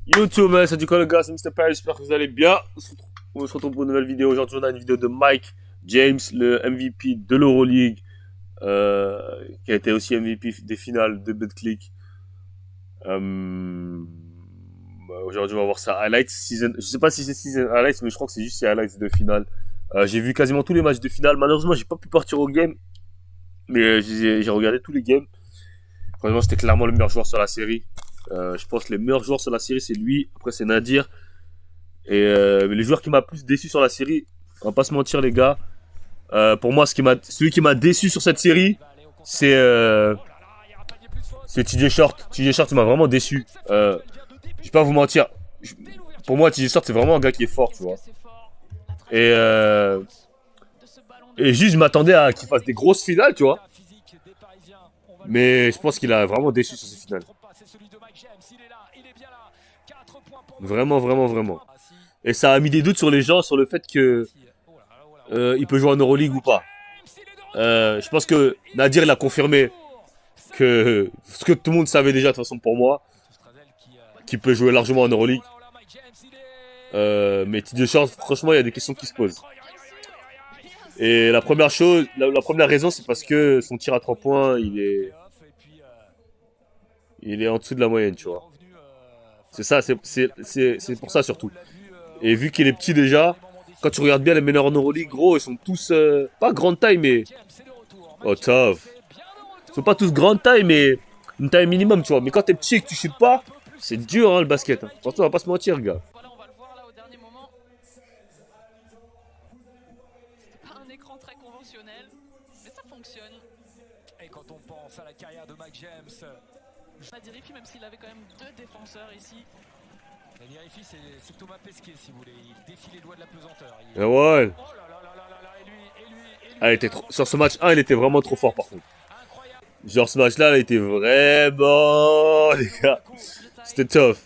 YouTube, c'est du les gars, c'est Mr. Paris, j'espère que vous allez bien. On se retrouve pour une nouvelle vidéo. Aujourd'hui, on a une vidéo de Mike James, le MVP de l'Euroleague, qui a été aussi MVP des finales de Betclic. Aujourd'hui, on va voir sa highlights season. Je sais pas si c'est season highlights, mais je crois que c'est juste ses highlights de finale. J'ai vu quasiment tous les matchs de finale. Malheureusement, j'ai pas pu partir au game, mais j'ai regardé tous les games. Franchement, c'était clairement le meilleur joueur sur la série. Je pense que les meilleurs joueurs sur la série, c'est lui. Après, c'est Nadir. Et les joueurs qui m'a plus déçu sur la série, on va pas se mentir, les gars. Pour moi, celui qui m'a déçu sur cette série, c'est TJ Short. TJ Short m'a vraiment déçu. Je vais pas vous mentir. Pour moi, TJ Short, c'est vraiment un gars qui est fort, tu vois. Et juste, je m'attendais à qu'il fasse des grosses finales, tu vois. Mais je pense qu'il a vraiment déçu sur ces finales. Vraiment, vraiment, vraiment. Et ça a mis des doutes sur les gens sur le fait que il peut jouer en Euroleague ou pas. Je pense que Nadir il a confirmé que ce que tout le monde savait déjà de toute façon pour moi, qu'il peut jouer largement en Euroleague. Mais TJ Short, franchement, il y a des questions qui se posent. Et la première chose, la première raison, c'est parce que son tir à 3 points, il est en dessous de la moyenne, tu vois. C'est ça, c'est pour ça surtout. Et vu qu'il est petit déjà, quand tu regardes bien les meneurs en Euroleague, gros, ils sont tous, pas grande taille, mais... Oh, tough. Ils sont pas tous grande taille, mais une taille minimum, tu vois. Mais quand t'es petit et que tu shootes pas, c'est dur, hein, le basket. Hein. Franchement, on va pas se mentir, gars. Voilà, on va le voir là au dernier moment. C'est pas un écran très conventionnel, mais ça fonctionne. Et quand on pense à la carrière de Mike James, Nadirifi, même s'il avait quand même deux défenseurs ici. Nadirifi, c'est Thomas Pesquet, si vous voulez. Il défie les doigts de la pesanteur. Et ouais. Oh là là là là là là, et lui. Ah, sur ce match 1, il était vraiment trop fort, par contre. Incroyable. Genre, ce match-là, il était vraiment... Les gars, c'était tough.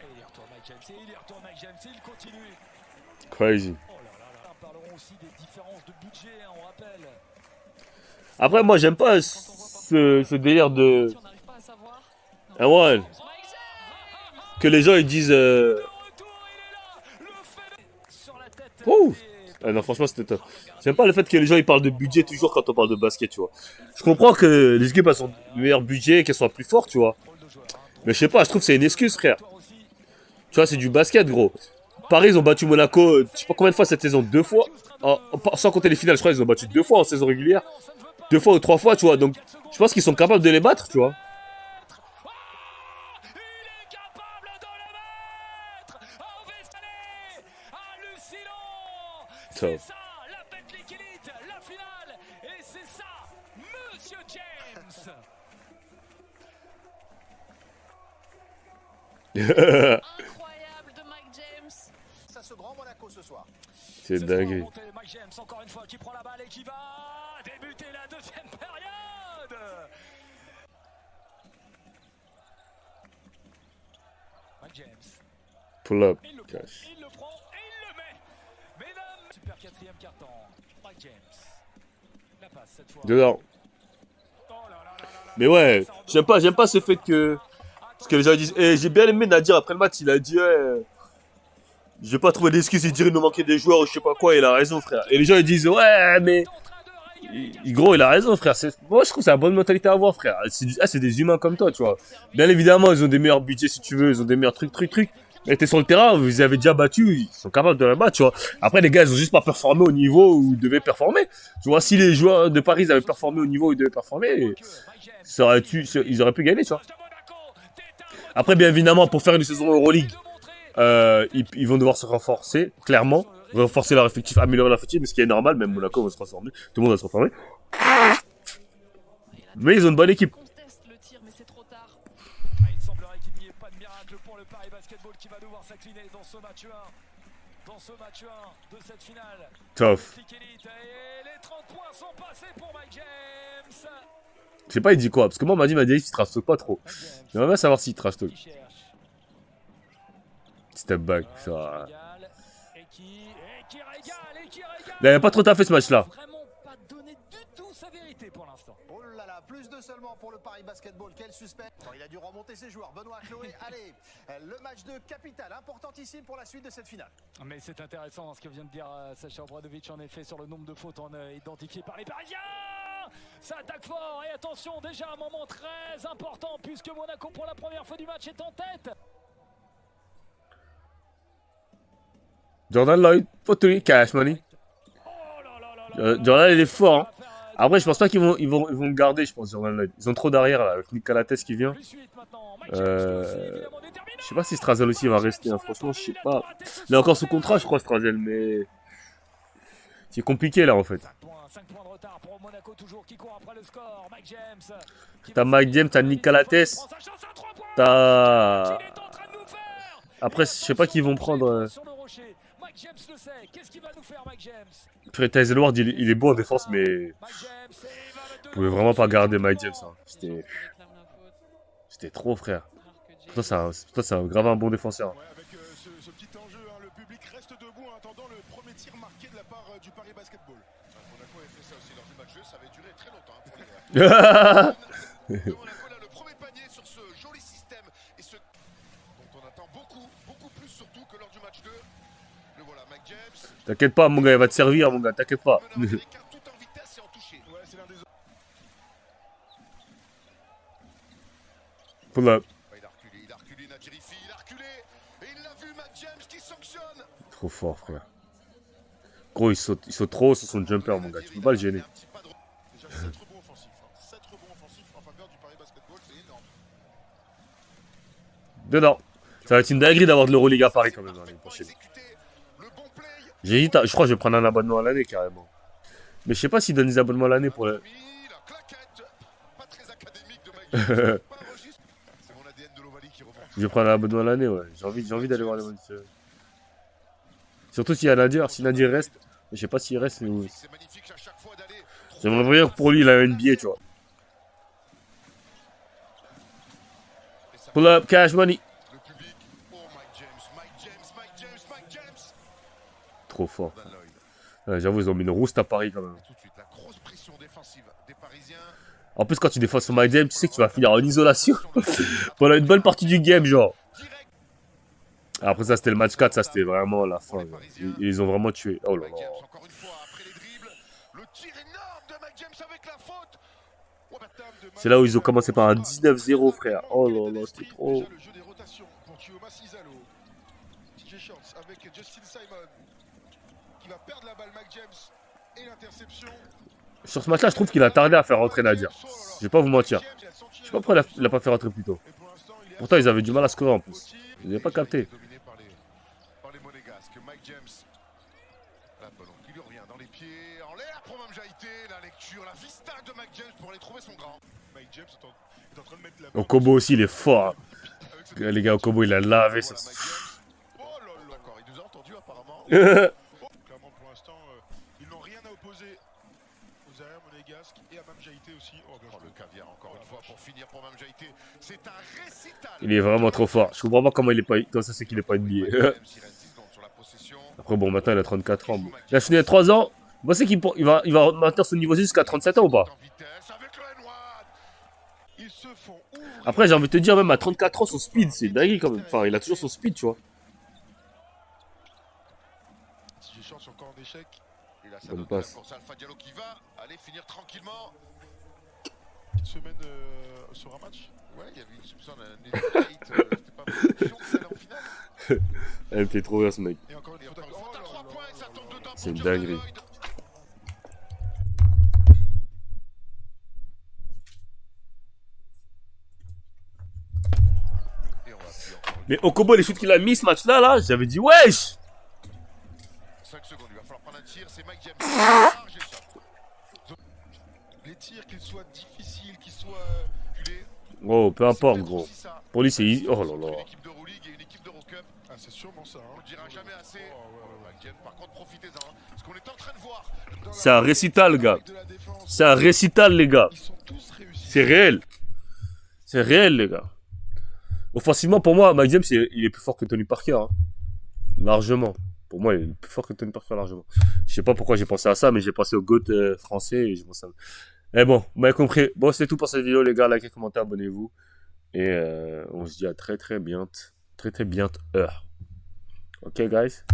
Et il retourne Mike James, il continue. Crazy. Oh là là là. Parlerons aussi des différences de budget, hein, on rappelle. Après, moi, j'aime pas ce délire de... Si on n'arrive pas à savoir. Ah ouais. Que les gens, ils disent... Ouh. Ah non, franchement, c'était top. J'aime pas le fait que les gens ils parlent de budget toujours quand on parle de basket, tu vois. Je comprends que les équipes elles ont le meilleur budget, qu'elles soient plus fortes, tu vois. Mais je sais pas, je trouve que c'est une excuse, frère. Tu vois, c'est du basket, gros. Paris, ils ont battu Monaco, je sais pas combien de fois cette saison, 2 fois. Sans compter les finales, je crois qu'ils ont battu 2 fois en saison régulière. 2 fois ou 3 fois, tu vois. Donc, je pense qu'ils sont capables de les battre, tu vois. C'est ça, la Betclic Elite, la finale, et c'est ça, Monsieur James. Incroyable de Mike James. Ça se grand Monaco ce soir. C'est dingue. Mike James, encore une fois, qui prend la balle et qui va débuter la deuxième période. Mike James. Pull up. Il le prend, il le prend et il le met. Mesdames, super quatrième carton. Mike James. La passe cette fois. Dedans. Oh là là là là là. Mais ouais, j'aime pas ce fait que... Parce que les gens disent... Et j'ai bien aimé Nadir après le match, il a dit... J'ai pas trouvé d'excuses, il dirait il nous manquait des joueurs ou je sais pas quoi, il a raison, frère. Et les gens ils disent... Ouais, mais... Gros, il a raison, frère. Moi, je trouve que c'est la bonne mentalité à avoir, frère. C'est des humains comme toi, tu vois. Bien évidemment, ils ont des meilleurs budgets, si tu veux. Ils ont des meilleurs trucs. Mais t'es sur le terrain, vous les avez déjà battus. Ils sont capables de les battre, tu vois. Après, les gars, ils ont juste pas performé au niveau où ils devaient performer. Tu vois, si les joueurs de Paris avaient performé au niveau où ils devaient performer, ils auraient pu gagner, tu vois. Après, bien évidemment, pour faire une saison Euroleague, ils vont devoir se renforcer, clairement. Renforcer leur effectif, améliorer leur effectif, mais ce qui est normal, même Monaco va se transformer, tout le monde va se transformer. Mais ils ont une bonne équipe. Conteste le tir, mais c'est trop tard. Il semblerait qu'il n'y ait pas de miracle pour le Paris Basketball qui va devoir s'incliner dans ce match 1. Dans ce match 1 de cette finale. Tough. Et les 30 points sont passés pour Mike James. Je sais pas, il dit quoi, parce que moi, il m'a dit qu'il trash talk pas trop. J'aimerais bien savoir s'il trash talk. Step back, ça va. Il a pas trop taffé ce match-là. Vraiment pas donné du tout sa vérité pour l'instant. Oh là là, plus de seulement pour le Paris Basketball. Quel suspense. Il a dû remonter ses joueurs. Benoît Chloé, allez. Le match de capital, importantissime pour la suite de cette finale. Mais c'est intéressant ce que vient de dire Sacha Obradovic en effet sur le nombre de fautes identifiées par les Parisiens. Ça attaque fort et attention, déjà un moment très important puisque Monaco pour la première fois du match est en tête. Jordan Lloyd, faut tout cash money. Jordan il est fort. Hein. Après, je pense pas qu'ils vont le garder, je pense, Jordan Lloyd. Ils ont trop d'arrière là, avec Nick Calates qui vient. Je sais pas si Strazel aussi va rester, hein. Franchement, je sais pas. Il est encore sous contrat, je crois, Strazel, mais c'est compliqué là en fait. 5 points de retard pour Monaco toujours qui court après le score. Mike James. T'as Mike James, t'as Nick Calates, t'as. Après, je sais pas qui vont prendre. Mike James le sait. Qu'est-ce qu'il va nous faire, Mike James? Tyson Edwards, il est beau en défense, mais vous pouvez vraiment pas garder Mike James. Hein. C'était trop, frère. Toi, c'est grave un bon défenseur. Ouais, avec ce petit enjeu, hein, le public reste debout en attendant le premier tir marqué de la part du Paris Basketball. Monaco a fait ça aussi lors du match jeu. Ça avait duré très longtemps pour les de Monaco, là, le premier panier sur ce joli système et ce dont on attend beaucoup plus surtout que lors du match 2. Le voilà, Mike James. T'inquiète pas, mon gars, il va te servir, mon gars, t'inquiète pas. Tout en vitesse et en toucher. Ouais, c'est l'un des autres. Pull up. Il a reculé, Nadjirifi, il a reculé. Et il l'a vu, Mike James qui sanctionne. Trop fort, frère. Gros, il saute trop sur son jumper, mon gars. Tu peux pas le gêner. Déjà 7 rebonds offensifs. 7 rebonds offensifs en faveur du Paris Basketball, c'est énorme. Dedans. Ça va être une dinguerie d'avoir de l'Euroliga à Paris quand même l'année prochaine. J'hésite, je crois que je vais prendre un abonnement à l'année carrément. Mais je sais pas s'ils donnent des abonnements à l'année pour le. Je vais prendre un abonnement à l'année, ouais. J'ai envie d'aller voir les matchs. Surtout s'il y a Nadir. Si Nadir reste, je sais pas s'il reste, mais. J'aimerais bien que pour lui, il a une billet, tu vois. Pull up, cash money. Trop fort. Ouais, j'avoue, ils ont mis une rouste à Paris quand même. En plus, quand tu défends sur Mike James, tu sais que tu vas finir en isolation pendant une bonne partie du game, genre. Après ça, c'était le match 4, ça c'était vraiment la fin. Ils ont vraiment tué. Oh là là. C'est là où ils ont commencé par un 19-0, frère. Oh là là, c'était trop. Le jeu des rotations pour Chioma Cizalo. TJ Shorts avec Justin Simon. Qui va perdre la balle, Mike James. Et l'interception. Sur ce match-là, je trouve qu'il a tardé à faire rentrer Nadir. Je vais pas vous mentir. Je sais pas pourquoi il a pas fait rentrer plus tôt. Pourtant, ils avaient du mal à scorer en plus. Ils n'avaient pas capté. Par les Monégasques, Mike James. La ballon qui lui revient dans les pieds, en l'air pour Mme Jaïté. La lecture, la vista de Mike James pour aller trouver son grand. Mike James est en train de mettre la Okobo aussi, il est fort. Hein. Les gars, Okobo, il a lavé ça. Oh là là, d'accord, il nous a entendu apparemment. Clairement, pour l'instant, ils n'ont rien à opposer aux arrières monégasques et à Mme Jaïté aussi. Oh, Le caviar encore une fois pour finir pour Mme Jaïté. C'est un récital. Il est vraiment trop fort. Je comprends pas comment il est pas. Comme ça, c'est qu'il est pas NBA. Après, bon, maintenant, il a 34 ans. Bon. Il a fini à 3 ans. Vous pensez qu'il va maintenir son niveau jusqu'à 37 ans ou pas? Après, j'ai envie de te dire, même à 34 ans, son speed, c'est dingue quand même. Enfin, il a toujours son speed, tu vois. TJ Shorts encore en échec. Et là, ça Bonne donne passe. pour Alpha Diallo qui va aller finir tranquillement. Une semaine sur un match. Ouais, il y avait une soupçon d'un c'était pas une question que ça allait en finale. Elle me fait trop rire, ce mec. Et encore une Et fois, encore une faute à 3 points et ça tombe dedans. C'est une pour Jordan dinguerie. Lloyd. Et on va appuyer encore une Mais Okobo, les shoots qu'il a mis ce match-là, là, j'avais dit, wesh! 5 secondes, il va falloir prendre un tir, c'est Mike James. Large et ça. les tirs, qu'ils soient difficiles, qu'ils soient culés. Oh, peu importe, C'est gros. aussi ça. Pour lui, c'est easy. Oh là Une là. équipe d'Euroleague et une équipe d'Eurocup. Ah, c'est sûrement ça. On le dira jamais assez. Oh, ouais. Mike James, par contre, profitez-en. Hein, parce qu'on est en train de voir. C'est un récital, gars. De la défense, C'est un récital, les gars. ils sont tous réussis. C'est réel. C'est réel, les gars. Offensivement, pour moi, Mike James, il est plus fort que Tony Parker. Hein. Largement. Pour moi, il est plus fort que Tony Parker, largement. Je sais pas pourquoi j'ai pensé à ça, mais j'ai pensé au GOAT français et je pense à Mais bon, vous m'avez compris. Bon, c'est tout pour cette vidéo, les gars. Likez, commentez, abonnez-vous. Et on se dit à très bientôt. Très bientôt. Ok, guys?